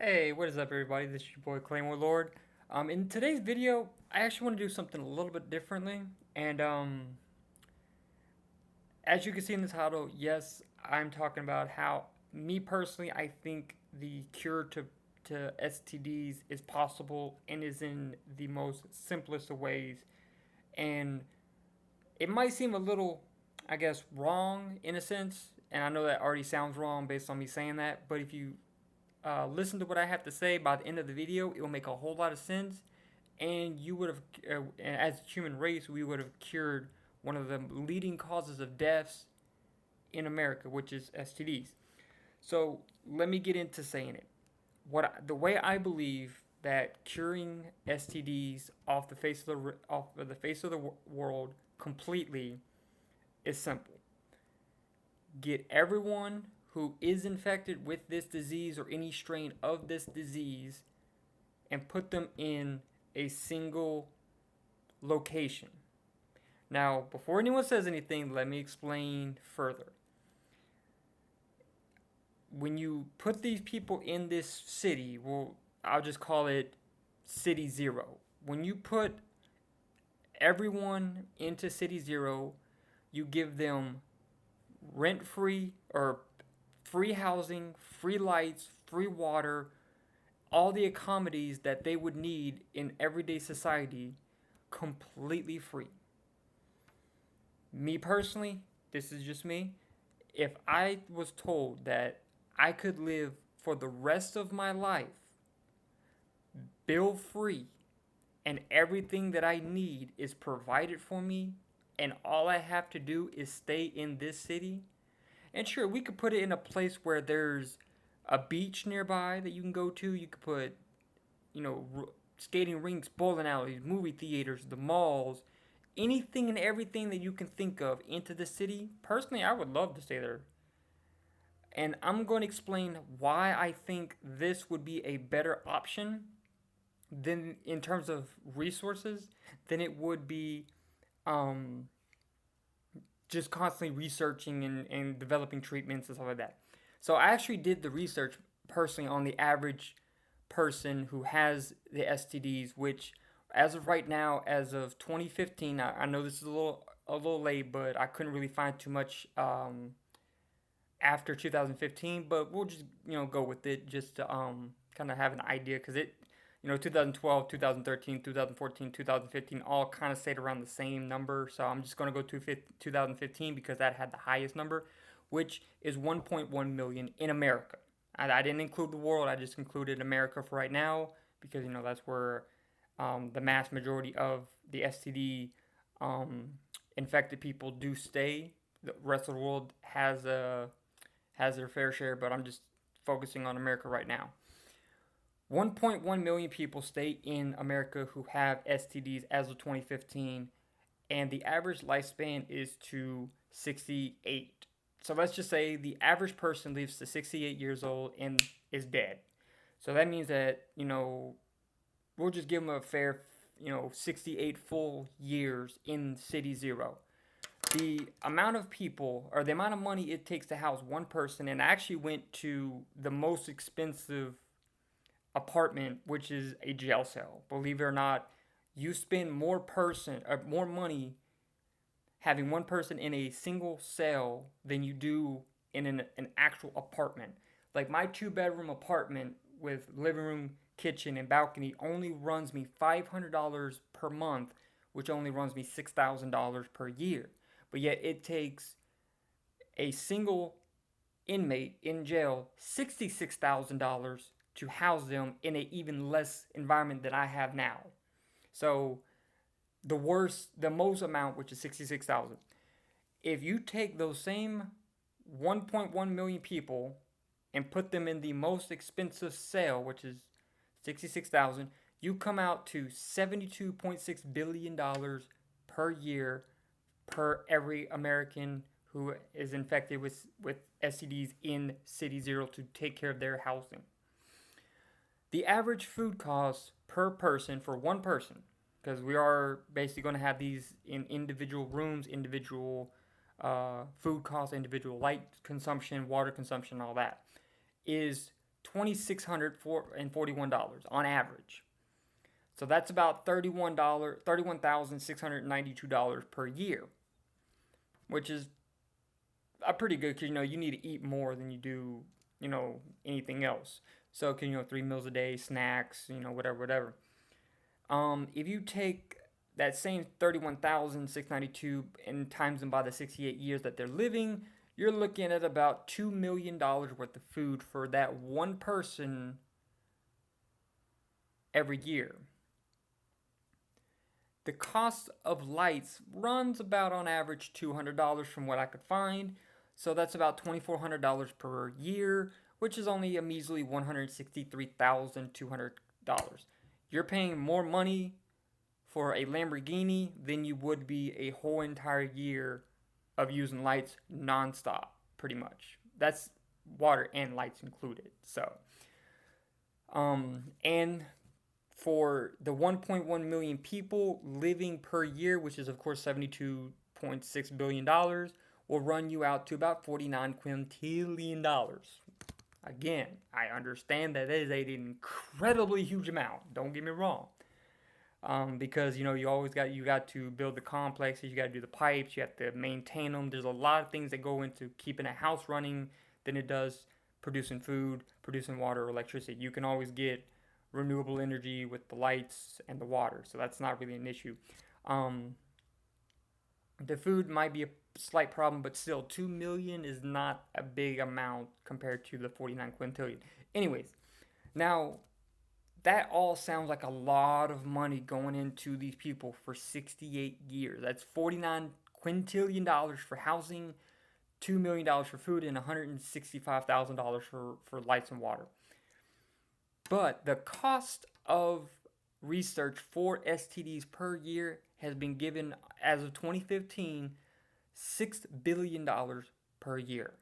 Hey, what is up, everybody? This is your boy Claymore Lord. In today's video, I actually want to do something a little bit differently. And as you can see in the title, yes, I'm talking about how me personally, I think the cure to STDs is possible and is in the most simplest of ways. And it might seem a little, I guess, wrong in a sense. And I know that already sounds wrong based on me saying that. But if you listen to what I have to say by the end of the video, it will make a whole lot of sense, and you would have, as a human race, we would have cured one of the leading causes of deaths in America, which is STDs. So let me get into saying it. The way I believe that curing STDs off of the face of the world completely is simple. Get everyone who is infected with this disease or any strain of this disease and put them in a single location. Now, before anyone says anything, let me explain further. When you put these people in this city, well, I'll just call it City Zero. When you put everyone into City Zero, you give them rent free or free housing, free lights, free water, all the accommodations that they would need in everyday society completely free. Me personally, this is just me. If I was told that I could live for the rest of my life bill free and everything that I need is provided for me and all I have to do is stay in this city, and sure, we could put it in a place where there's a beach nearby that you can go to. You could put, you know, skating rinks, bowling alleys, movie theaters, the malls, anything and everything that you can think of into the city. Personally, I would love to stay there. And I'm going to explain why I think this would be a better option than in terms of resources than it would be um, just constantly researching and developing treatments and stuff like that. So I actually did the research personally on the average person who has the STDs, which as of right now, as of 2015, I know this is a little late, but I couldn't really find too much after 2015. But we'll just go with it just to kind of have an idea because it 2012, 2013, 2014, 2015 all kind of stayed around the same number. So I'm just going to go to 2015 because that had the highest number, which is 1.1 million in America. I didn't include the world, I just included America for right now because that's where the mass majority of the STD um, infected people do stay. The rest of the world has their fair share, but I'm just focusing on America right now. 1.1 million people stay in America who have STDs as of 2015, and the average lifespan is to 68. So let's just say the average person lives to 68 years old and is dead. So that means that, we'll just give them a fair, 68 full years in City Zero. The amount of people or the amount of money it takes to house one person, and I actually went to the most expensive apartment, which is a jail cell. Believe it or not, you spend more money having one person in a single cell than you do in an actual apartment. Like my 2 bedroom apartment with living room, kitchen, and balcony only runs me $500 per month, which only runs me $6,000 per year. But yet it takes a single inmate in jail $66,000 to house them in an even less environment than I have now. So the most amount, which is 66,000. If you take those same 1.1 million people and put them in the most expensive cell, which is 66,000, you come out to $72.6 billion per year per every American who is infected with STDs in City Zero to take care of their housing. The average food cost per person for one person, because we are basically going to have these in individual rooms, individual food costs, individual light consumption, water consumption, all that, is $2,641 on average. So that's about $31,692 per year, which is a pretty good because you need to eat more than you do anything else. So can 3 meals a day, snacks, whatever. If you take that same 31,692 and times them by the 68 years that they're living, you're looking at about $2 million worth of food for that one person every year. The cost of lights runs about on average $200 from what I could find. So that's about $2,400 per year, which is only a measly $163,200. You're paying more money for a Lamborghini than you would be a whole entire year of using lights nonstop, pretty much. That's water and lights included. So, and for the 1.1 million people living per year, which is of course $72.6 billion, will run you out to about $49 quintillion. Again, I understand that is an incredibly huge amount. Don't get me wrong. Because you always got to build the complexes, you got to do the pipes, you have to maintain them. There's a lot of things that go into keeping a house running than it does producing food, producing water, or electricity. You can always get renewable energy with the lights and the water, so that's not really an issue. The food might be a slight problem, but still, 2 million is not a big amount compared to the 49 quintillion. Anyways, now that all sounds like a lot of money going into these people for 68 years. That's $49 quintillion for housing, $2 million for food, and $165,000 for lights and water. But the cost of research for STDs per year has been given, as of 2015, $6 billion per year.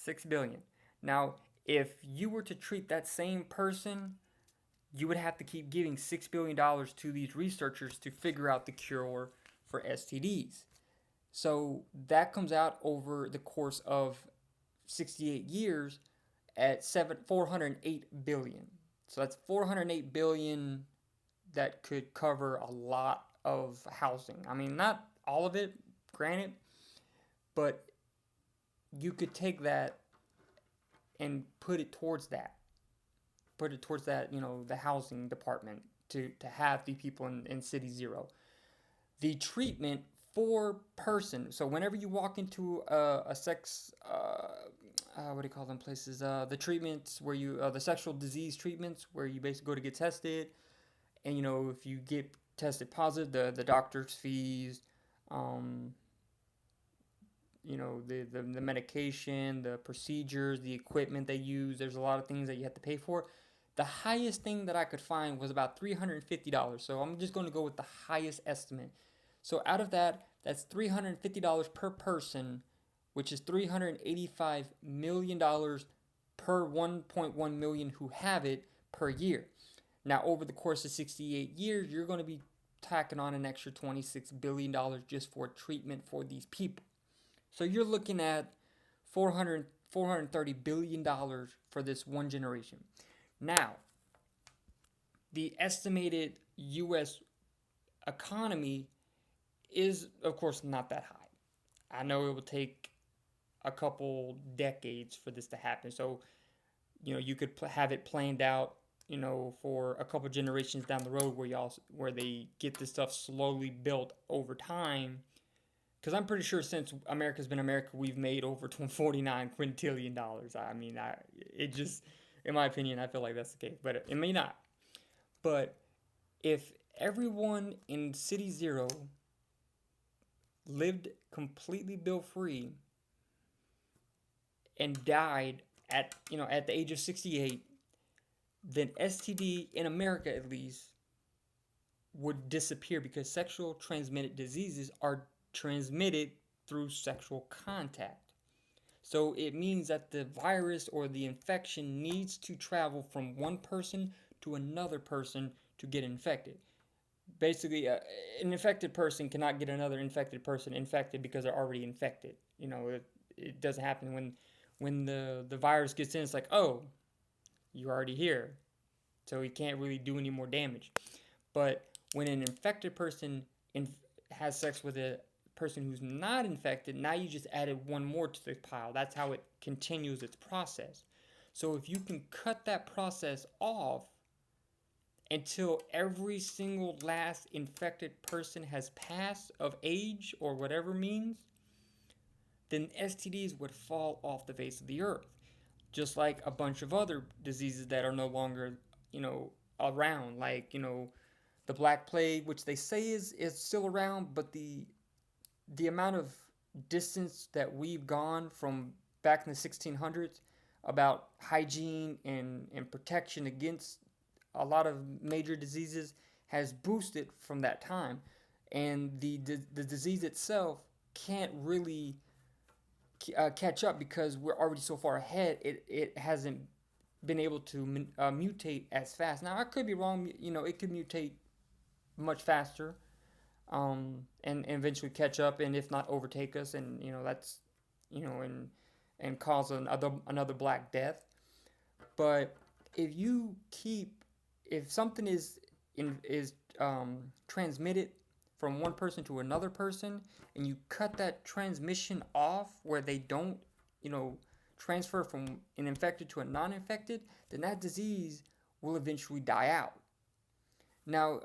$6 billion. Now, if you were to treat that same person, you would have to keep giving $6 billion to these researchers to figure out the cure for STDs. So that comes out over the course of 68 years at $408 billion. So that's $408 billion that could cover a lot of housing. I mean, not all of it, granted, but you could take that and put it towards that. The housing department to have the people in City Zero. The treatment for person. So whenever you walk into a sex, what do you call them places? The treatments where the sexual disease treatments where you basically go to get tested. And, if you get tested positive, the doctor's fees, the medication, the procedures, the equipment they use. There's a lot of things that you have to pay for. The highest thing that I could find was about $350. So I'm just going to go with the highest estimate. So out of that, that's $350 per person, which is $385 million per 1.1 million who have it per year. Now, over the course of 68 years, you're going to be tacking on an extra $26 billion just for treatment for these people. So you're looking at $430 billion for this one generation. Now, the estimated U.S. economy is, of course, not that high. I know it will take a couple decades for this to happen. So, you could have it planned out, for a couple generations down the road where they get this stuff slowly built over time. Because I'm pretty sure since America's been America, we've made over $49 quintillion. I mean, in my opinion, I feel like that's the case, but it may not. But if everyone in City Zero lived completely bill-free and died at the age of 68, then STD, in America at least, would disappear because sexual transmitted diseases are transmitted through sexual contact. So it means that the virus or the infection needs to travel from one person to another person to get infected. Basically, an infected person cannot get another infected person infected because they're already infected. It doesn't happen when the virus gets in. It's like, oh, you're already here. So he can't really do any more damage. But when an infected person has sex with a person who's not infected, now you just added one more to the pile. That's how it continues its process. So if you can cut that process off until every single last infected person has passed of age or whatever means, then STDs would fall off the face of the earth. Just like a bunch of other diseases that are no longer, around, like, the Black Plague, which they say is still around, but the amount of distance that we've gone from back in the 1600s about hygiene and protection against a lot of major diseases has boosted from that time, and the disease itself can't really catch up because we're already so far ahead. It hasn't been able to mutate as fast. Now I could be wrong. It could mutate much faster, and eventually catch up, and if not overtake us, and that's and cause another Black Death. But if you keep if something is transmitted from one person to another person, and you cut that transmission off where they don't, you know, transfer from an infected to a non-infected, then that disease will eventually die out. Now,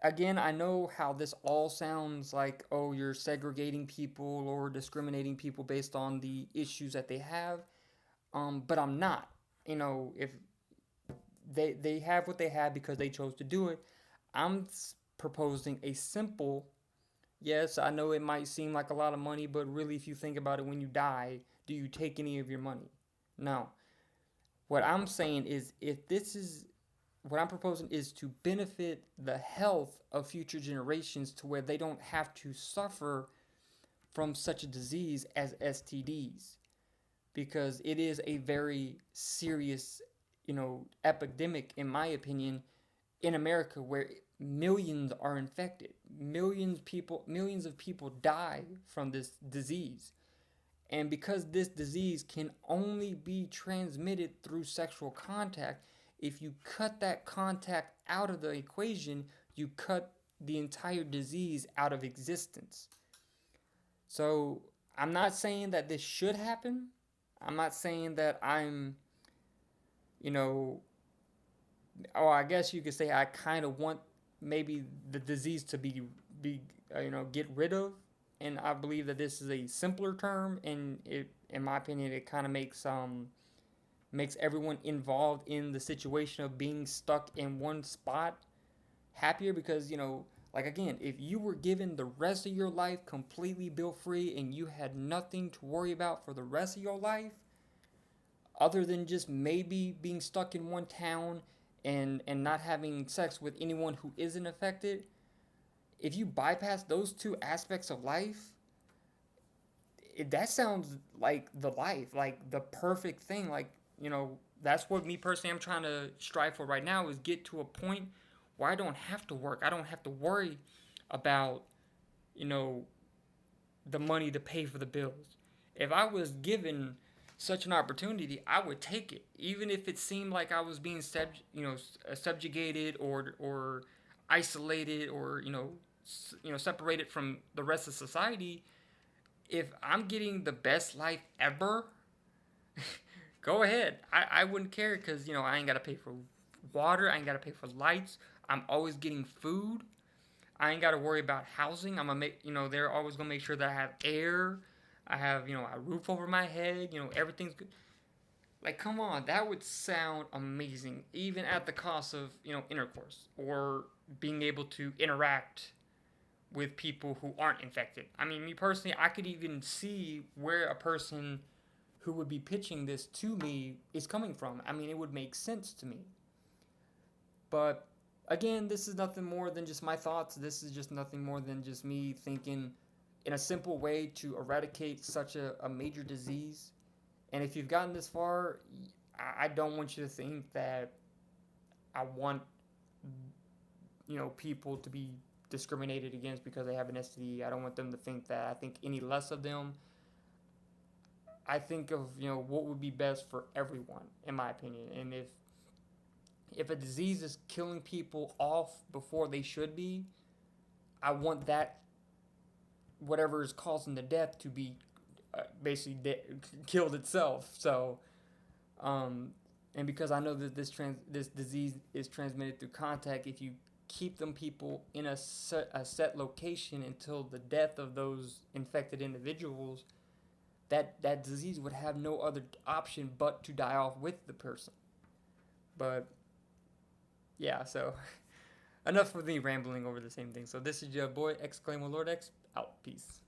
again, I know how this all sounds like, oh, you're segregating people or discriminating people based on the issues that they have, but I'm not. If they have what they have because they chose to do it, I'm proposing a simple. Yes, I know it might seem like a lot of money, but really, if you think about it, when you die, do you take any of your money? No. What I'm saying is, if this is what I'm proposing is to benefit the health of future generations to where they don't have to suffer from such a disease as STDs, because it is a very serious, epidemic, in my opinion, in America, where millions are infected. Millions of people die from this disease. And because this disease can only be transmitted through sexual contact, if you cut that contact out of the equation, you cut the entire disease out of existence. So I'm not saying that this should happen. I'm not saying that you know, or I guess you could say I kind of want maybe the disease to be get rid of, and I believe that this is a simpler term, and in my opinion, it kind of makes everyone involved in the situation of being stuck in one spot happier, because like, again, if you were given the rest of your life completely bill free and you had nothing to worry about for the rest of your life other than just maybe being stuck in one town and not having sex with anyone who isn't affected, if you bypass those two aspects of life, that sounds like the life, like the perfect thing. Like, that's what me personally I'm trying to strive for right now, is get to a point where I don't have to work. I don't have to worry about, you know, the money to pay for the bills. If I was given such an opportunity, I would take it, even if it seemed like I was being subjugated or isolated, or separated from the rest of society. If I'm getting the best life ever, go ahead. I wouldn't care, because I ain't gotta pay for water. I ain't gotta pay for lights. I'm always getting food. I ain't gotta worry about housing. I'm gonna make they're always gonna make sure that I have air. I have a roof over my head. Everything's good. Like, come on, that would sound amazing, even at the cost of intercourse or being able to interact with people who aren't infected. I mean, me personally, I could even see where a person who would be pitching this to me is coming from. I mean, it would make sense to me. But again, this is nothing more than just my thoughts. This is just nothing more than just me thinking in a simple way to eradicate such a major disease. And if you've gotten this far, I don't want you to think that I want people to be discriminated against because they have an STD. I don't want them to think that I think any less of them. I think of what would be best for everyone, in my opinion. And if if a disease is killing people off before they should be, I want that whatever is causing the death to be basically killed itself. So, and because I know that this disease is transmitted through contact, if you keep them people in a set location until the death of those infected individuals, that disease would have no other option but to die off with the person. But yeah, so enough with me rambling over the same thing. So this is your boy Exclamo Lord X out. Peace.